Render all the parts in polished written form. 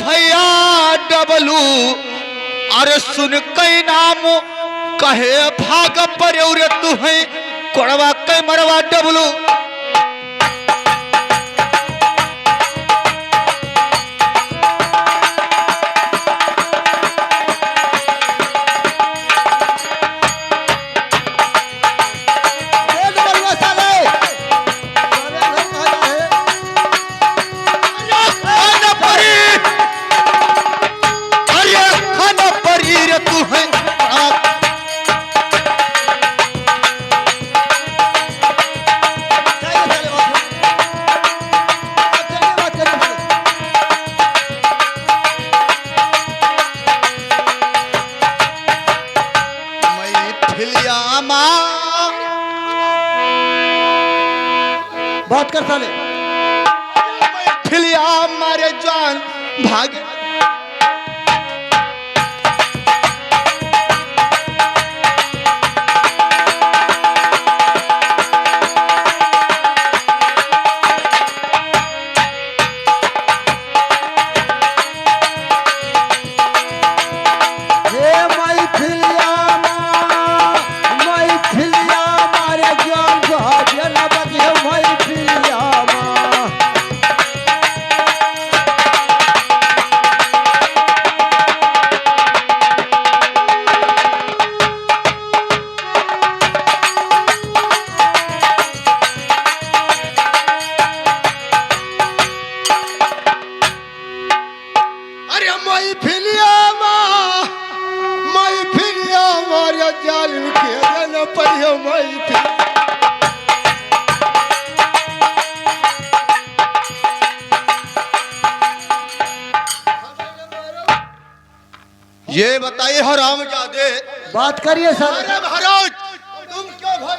भैया डबलू अरे सुन कई नाम कहे भाग पर तू है कोड़वा कई मरवा डबलू बात कर साले फिलिया मारे जान भागे ये बताइए हरामजादे बात करिए साले। अरे महाराज तुम क्यों भाई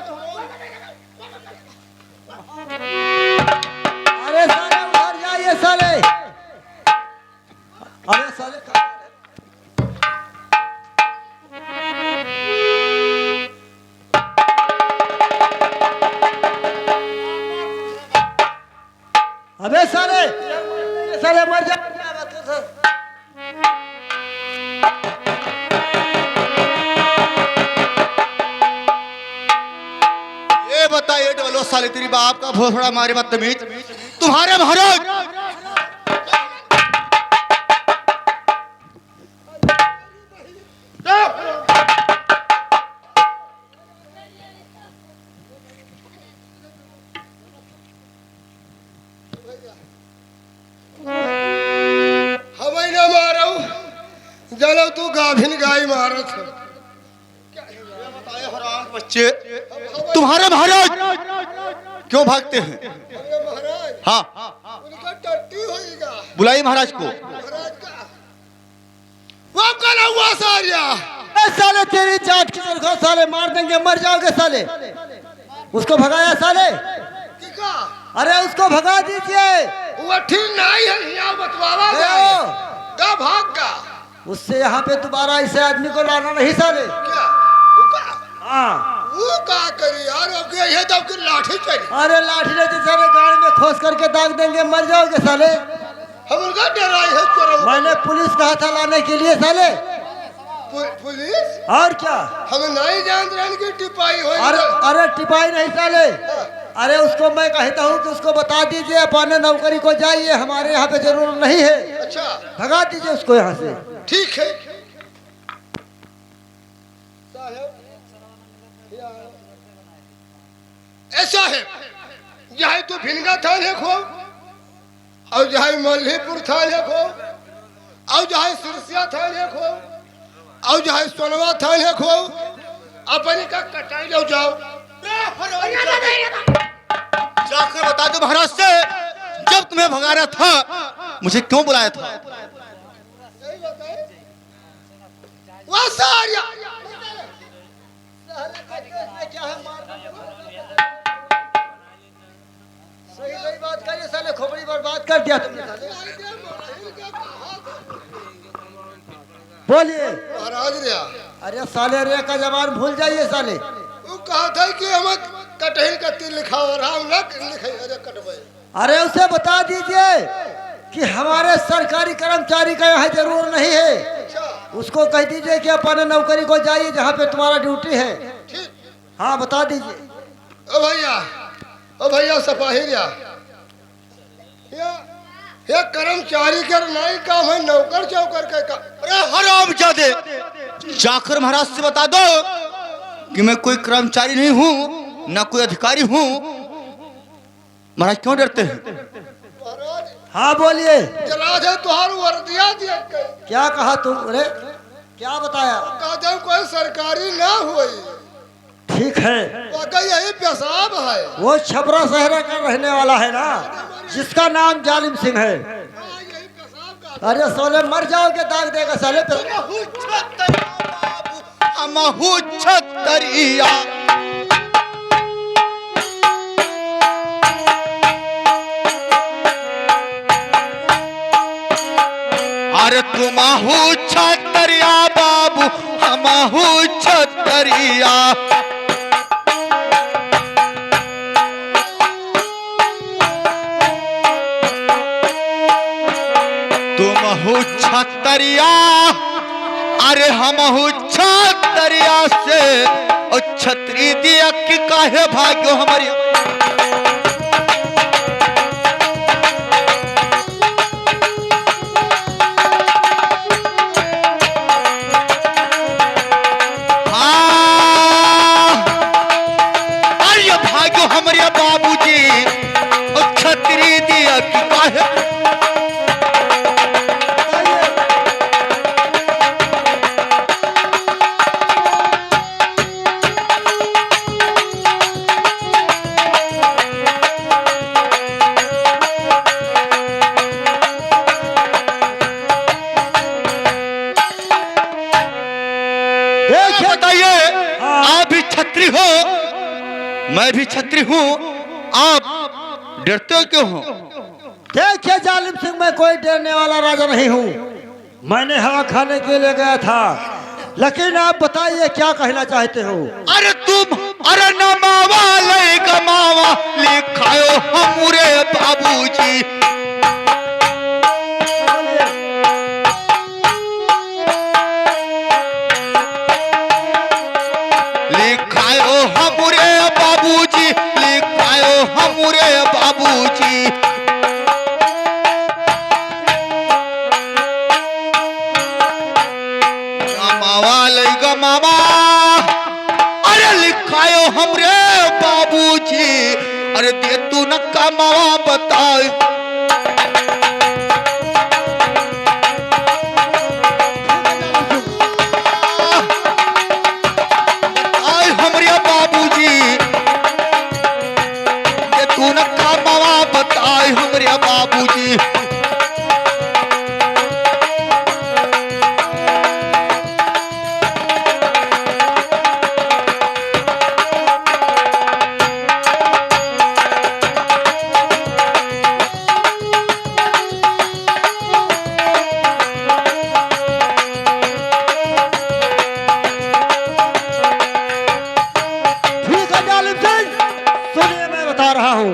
अरे साले उधर जाइए साले। अरे साले अबे साले साले मर जा बताइए डबलो साले तेरी बाप का भोसड़ा मारे बदतमीज तुम्हारे महाराज हमें ना मारो जलो तू गाभिन गाय मारत बच्चे तुम्हारे महाराज क्यों भागते हैं? महाराज हाँ उनका टट्टी होएगा बुलाइए महाराज को। महाराज का वो कल हुआ सारिया साले तेरी जात की तरह साले मार देंगे मर जाओगे साले। उसको भगाया साले। किका अरे उसको भगा दीजिए। वो ठीक नहीं है यहाँ बतवावा का भाग का उससे यहाँ पे दोबारा इसे आदमी को लाना नहीं साले। क्या हाँ वो का करी यार ओके ये तो आपकी लाठी चाहिए। अरे लाठी लेते साले गाड़ी में खोस करके दाग देंगे मर जाओगे साले। हम उनका डराई है चोरों मैंने पुलिस कहा था लाने के लिए साले। पुलिस और क्या हम नहीं जानते रहे कि टिपाई हो। अरे टिपाई नहीं साले। अरे उसको मैं कहता हूँ कि उसको बता दीजिए अपने नौकरी को जाइए हमारे यहाँ पे जरूर नहीं है। अच्छा भगा दीजिए उसको यहाँ से। ठीक है ऐसा है जहाँ तो भिनगा थाने खो और जहाँ मल्हीपुर थाने खो और जहाँ सिरसिया थाने खो और जहाँ सोनवा थाने खो अपनी का कटाई लो जाओ जाकर बता दो महाराज से जब तुम्हें भगाना था मुझे क्यों बुलाया था? सही बात करिए साले खोपड़ी बर्बाद कर दिया तुमने साले। बोलिए महाराज रिया अरे साले रे का जबान भूल जाइए साले। वो कहा था कि हम कटहल का तिल लिखा और राम ना लिखे अरे कटवे। अरे उसे बता दीजिए कि हमारे सरकारी कर्मचारी का यहाँ जरूर नहीं है। अच्छा उसको कह दीजिए कि अपने नौकरी को जाइए जहाँ पे तुम्हारा ड्यूटी है। ठीक। हाँ बता दीजिए। ओ भैया सपाही ये कर्मचारी का नहीं काम है, नौकर चौकर का काम। अरे हरामजादे, जाकर महाराज से बता दो कि मैं कोई कर्मचारी नहीं हूँ ना कोई अधिकारी हूँ। महाराज क्यों डरते हैं? महाराज हाँ बोलिए। जला दे तुहार वर्दिया दिया क्या कहा तुम? अरे क्या बताया? कहते कोई सरकारी ना हुई। ठीक है, वाकई यही पेशाब है। वो छपरा शहर का रहने वाला है ना, जिसका नाम जालिम सिंह है। हाँ, यही पेशाब का। अरे सोले मर जाओगे, दाग देगा साले पे। अमहू छतरिया अरे तुमहू छतरिया बाबू, हमहू छतरिया। तुमहू छतरिया अरे हमहू छतरिया से और छतरी दिया कि काहे भाग्यो हमारी। हाँ अरे भाग्यो हमारे बाबूजी और छतरी दिया कि काहे। बताइए, आप भी छत्री हो, मैं भी छत्री हूँ, आप डरते क्यों हो? देखिए जालिम सिंह, मैं कोई डरने वाला राजा नहीं हूँ। मैंने हवा खाने के लिए गया था, लेकिन आप बताइए क्या कहना चाहते हो? अरे तुम अरे नमावा ले गमावा लिखायो हमरे बाबूजी। लिखायो हमरे बाबूजी, लिखायो हमरे बाबूजी। गमावा ले गमावा अरे लिखायो हमरे बाबूजी। अरे दे तू न कमावा बताओ। बाबूजी ठीक है जालिम सिंह, सुनिए मैं बता रहा हूँ।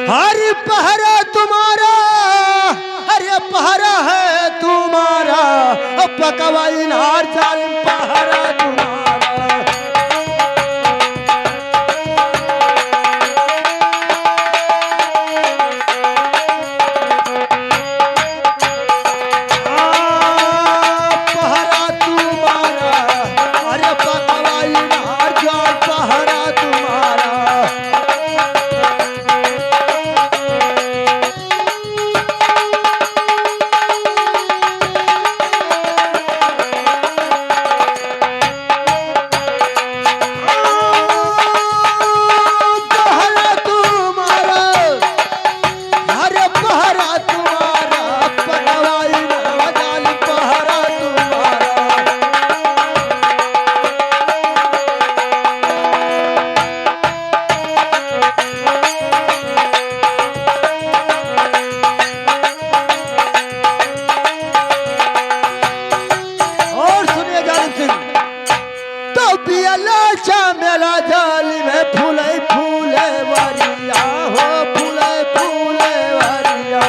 हरी पहरा तुम्हारा, अरे पहरा है तुम्हारा, पकवाई नार जालिम पहरा तुम्हारा। पहरा तुम्हारा, अरे पकवाई नार जाल पहरा तुम्हारा। पहरा तुम्हारा, अरे पहरा तुम्हारा, पकवाई नार जाल पहरा तुम्हारा। और सुनिए जालिम सिंह, तो पियला चामेला जाली में फूले फूले वरिया हो, फूले फूले वरिया।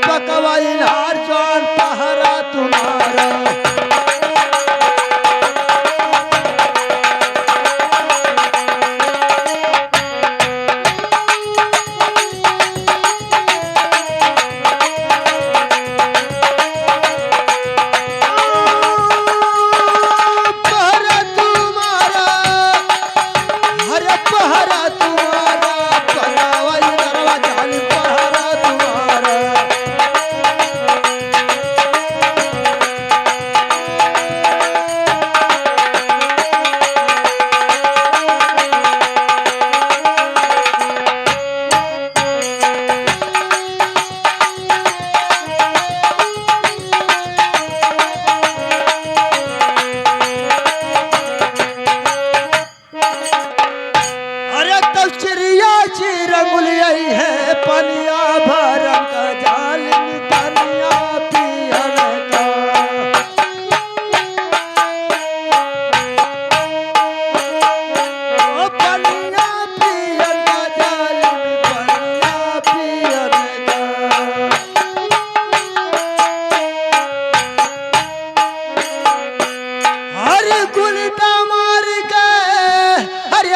पकवाई नार जवान पहरा तुम्हारा।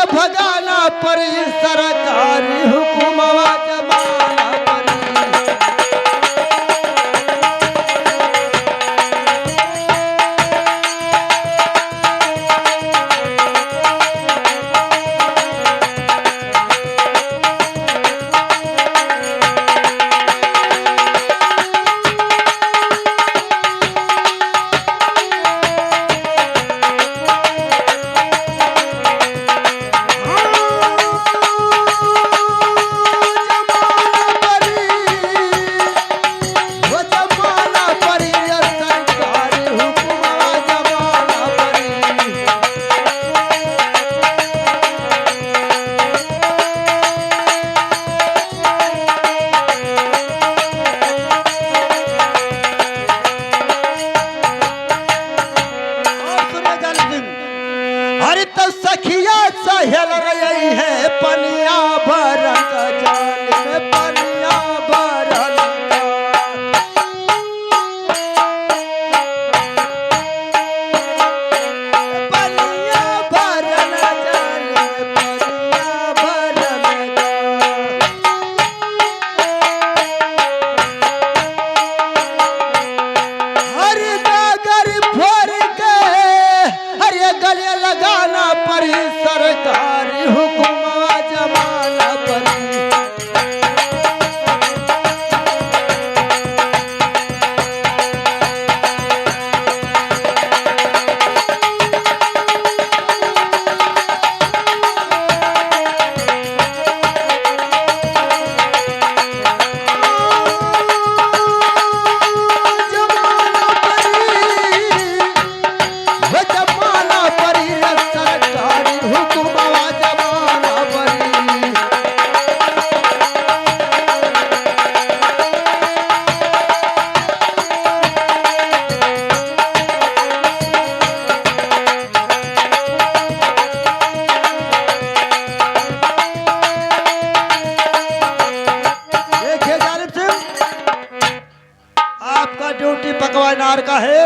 भगाना पर सरकारी हुकुमवा जमाना परी। अरे तो सखिया सहेल रही है पनिया भरन का जाल में पनिया भरन का। पनिया भरन जाल में पनिया भरन का। हरे गागर फोड़ के हरे गले लगाना परी सरकारी हुकुमवा जमाना परी। आपका ड्यूटी पकवानार का है,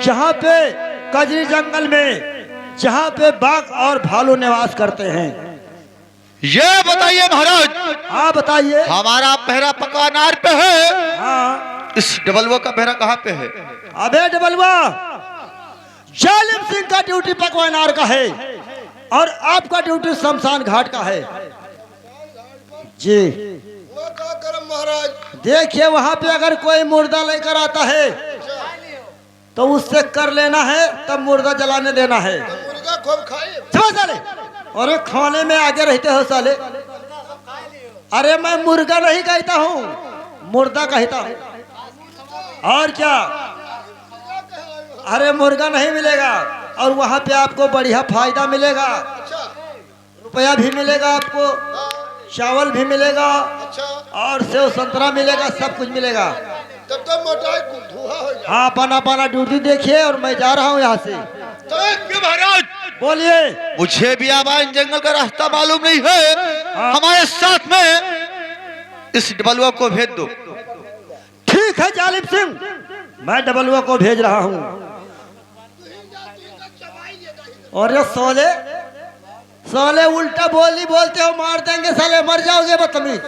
जहाँ पे कजरी जंगल में जहाँ पे बाघ और भालू निवास करते हैं। ये बताइए महाराज। हाँ बताइए। हमारा पहरा पकवानार पे है। हाँ। इस डबलवा का पहरा कहाँ पे है? अबे डबलवा, जालिम सिंह का ड्यूटी पकवानार का है और आपका ड्यूटी शमशान घाट का है। जी वो क्या करम महाराज? देखिए, वहाँ पे अगर कोई मुर्दा लेकर आता है तो उससे कर लेना है, तब मुर्दा जलाने देना है। मुर्गा खूब खाए। समझ साले? अरे खाने में आगे रहते हो साले। अरे मैं मुर्गा नहीं कहता हूँ, मुर्दा कहता हूँ। और क्या? अरे मुर्गा नहीं मिलेगा और वहाँ पे आपको बढ़िया फायदा मिलेगा। रुपया भी मिलेगा आपको, चावल भी मिलेगा और सेव संतरा मिलेगा, सब कुछ मिलेगा। तब तो मोटाई धुआं हो जाए। हाँ, अपना अपना ड्यूटी देखिए और मैं जा रहा हूँ यहाँ से। तो महाराज बोलिए। मुझे भी आबाद जंगल का रास्ता मालूम नहीं है। हाँ। हमारे साथ में इस डबलुआ को भेज दो। ठीक है जालिब सिंह, मैं डबलुआ को भेज रहा हूँ। और ये सोले सोले उल्टा बोली बोलते हो, मार देंगे साले, मर जाओगे बदतमीज।